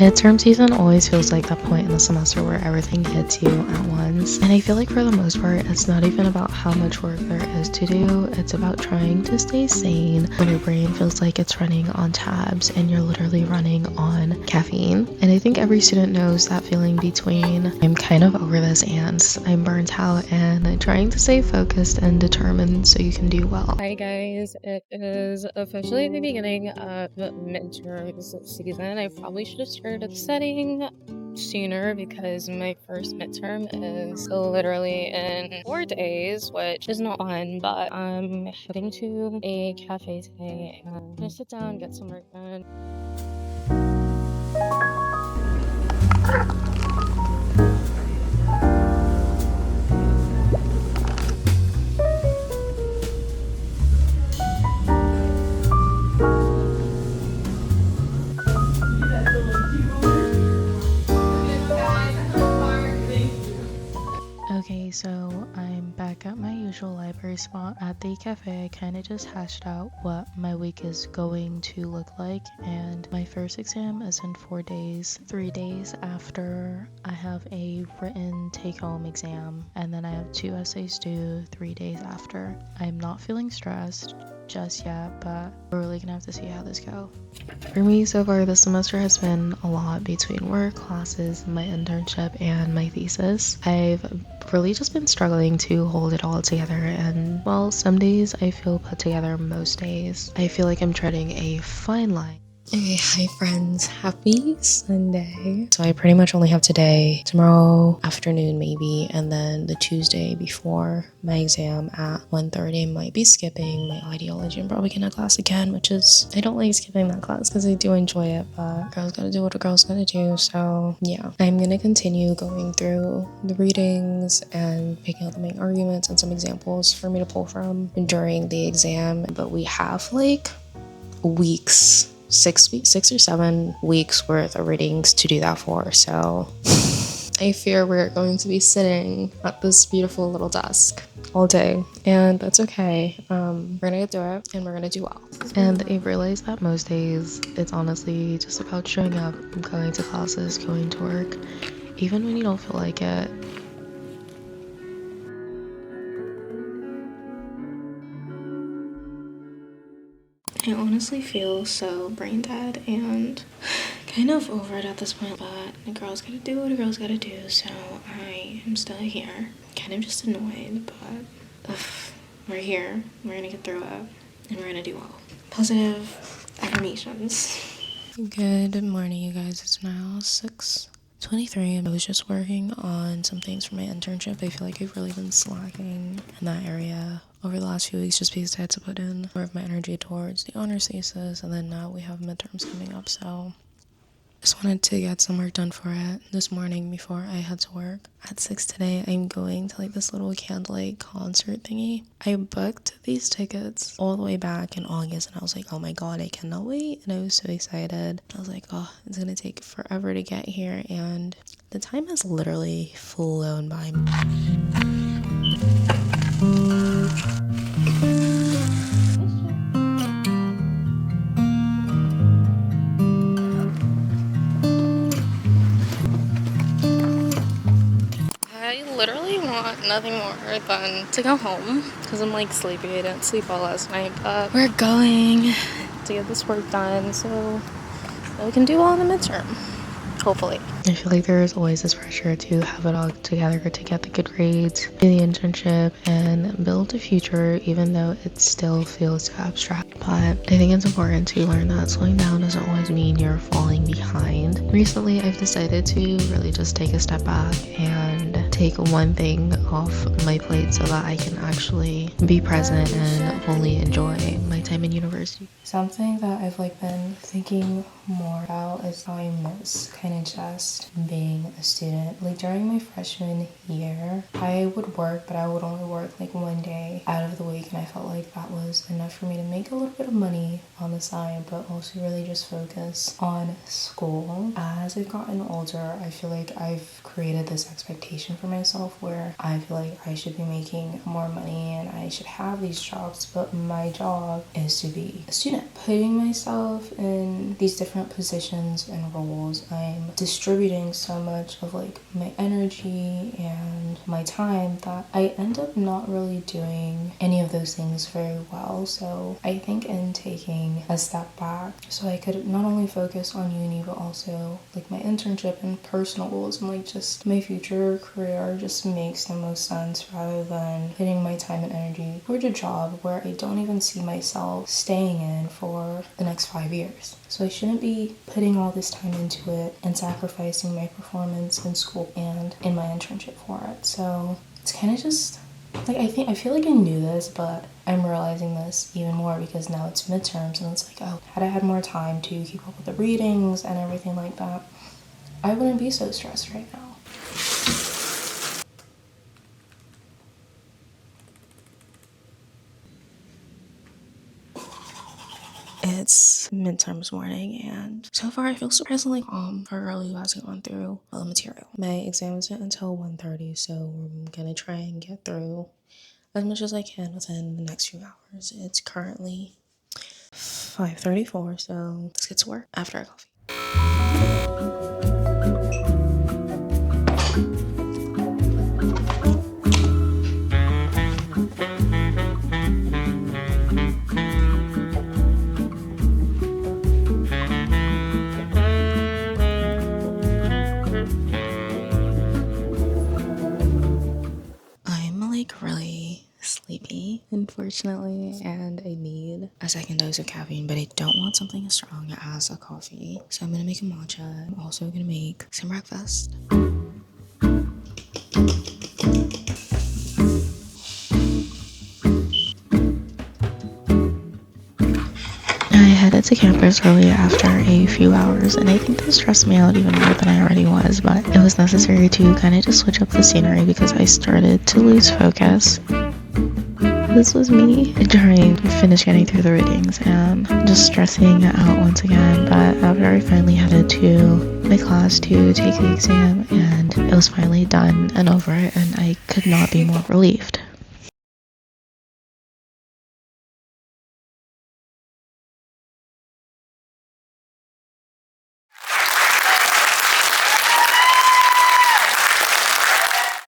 Midterm season always feels like that point in the semester where everything hits you at once. And I feel like for the most part, it's not even about how much work there is to do. It's about trying to stay sane when your brain feels like it's running on tabs and you're literally running on caffeine. And I think every student knows that feeling between I'm kind of over this and I'm burnt out and trying to stay focused and determined so you can do well. Hi guys, it is officially the beginning of midterms season. I probably should have started studying sooner because my first midterm is literally in 4 days, which is not fun, but I'm heading to a cafe today and I'm gonna sit down, get some work done. Okay, so I'm back at my usual library spot at the cafe. I kind of just hashed out what my week is going to look like, and my first exam is in 4 days, 3 days after I have a written take-home exam, and then I have 2 essays due 3 days after. I'm not feeling stressed just yet, but we're really gonna have to see how this goes. For me, so far this semester has been a lot between work, classes, my internship, and my thesis. I've really just been struggling to hold it all together, and well, some days I feel put together, most days I feel like I'm treading a fine line. Okay, hi friends, happy Sunday. So I pretty much only have today, tomorrow afternoon maybe, and then the Tuesday before my exam at 1:30. Might be skipping my ideology and probably in a class again, which is, I don't like skipping that class because I do enjoy it, but girls gotta do what a girl's gotta do. So yeah, I'm gonna continue going through the readings and picking out the main arguments and some examples for me to pull from during the exam. But we have like weeks, 6 or 7 weeks worth of readings to do that for, so I fear we're going to be sitting at this beautiful little desk all day, and that's okay. We're gonna get through it and we're gonna do well. And I realized that most days it's honestly just about showing up, going to classes, going to work, even when you don't feel like it. I honestly feel so brain dead and kind of over it at this point, but a girl's gotta do what a girl's gotta do, so I am still here. Kind of just annoyed, but we're here, we're gonna get through it, and we're gonna do well. Positive affirmations. Good morning, you guys. It's now 6:23. I was just working on some things for my internship. I feel like I've really been slacking in that area over the last few weeks just because I had to put in more of my energy towards the honors thesis, and then now we have midterms coming up, so just wanted to get some work done for it this morning before I head to work. At 6 today, I'm going to like this little candlelight concert thingy. I booked these tickets all the way back in August, and I was like, oh my god, I cannot wait. And I was so excited. I was like, oh, it's gonna take forever to get here, and the time has literally flown by. I literally want nothing more than to go home because I'm like sleepy. I didn't sleep all last night, but we're going to get this work done so that we can do well in the midterm, hopefully. I feel like there is always this pressure to have it all together, to get the good grades, do the internship, and build a future, even though it still feels too abstract. But I think it's important to learn that slowing down doesn't always mean you're falling behind. Recently, I've decided to really just take a step back and take one thing off my plate so that I can actually be present and only enjoy my time in university. Something that I've like been thinking more about is how I miss kind of just being a student. Like during my freshman year, I would work, but I would only work like one day out of the week, and I felt like that was enough for me to make a little bit of money on the side, but also really just focus on school. As I've gotten older, I feel like I've created this expectation for myself where I feel like I should be making more money and I should have these jobs, but my job is to be a student. Putting myself in these different positions and roles, I'm distributing so much of like my energy and my time that I end up not really doing any of those things very well. So I think in taking a step back so I could not only focus on uni but also like my internship and personal goals and like just my future career just makes the most sense, rather than putting my time and energy towards a job where I don't even see myself staying in for the next 5 years. So I shouldn't be putting all this time into it and sacrificing my performance in school and in my internship for it. So it's kind of just like, I feel like I knew this, but I'm realizing this even more because now it's midterms and it's like, oh, had I had more time to keep up with the readings and everything like that, I wouldn't be so stressed right now. It's midterms morning, and so far I feel surprisingly calm for a girl who hasn't gone through all the material. My exam isn't until 1:30, so I'm gonna try and get through as much as I can within the next few hours. It's currently 5:34, so let's get to work after our coffee. I'm like really sleepy, unfortunately, and I need a second dose of caffeine, but I don't want something as strong as a coffee. So I'm gonna make a matcha. I'm also gonna make some breakfast. I headed to campus early after a few hours, and I think this stressed me out even more than I already was, but it was necessary to kind of just switch up the scenery because I started to lose focus. This was me trying to finish getting through the readings and just stressing out once again, but after I finally headed to my class to take the exam and it was finally done and over, and I could not be more relieved.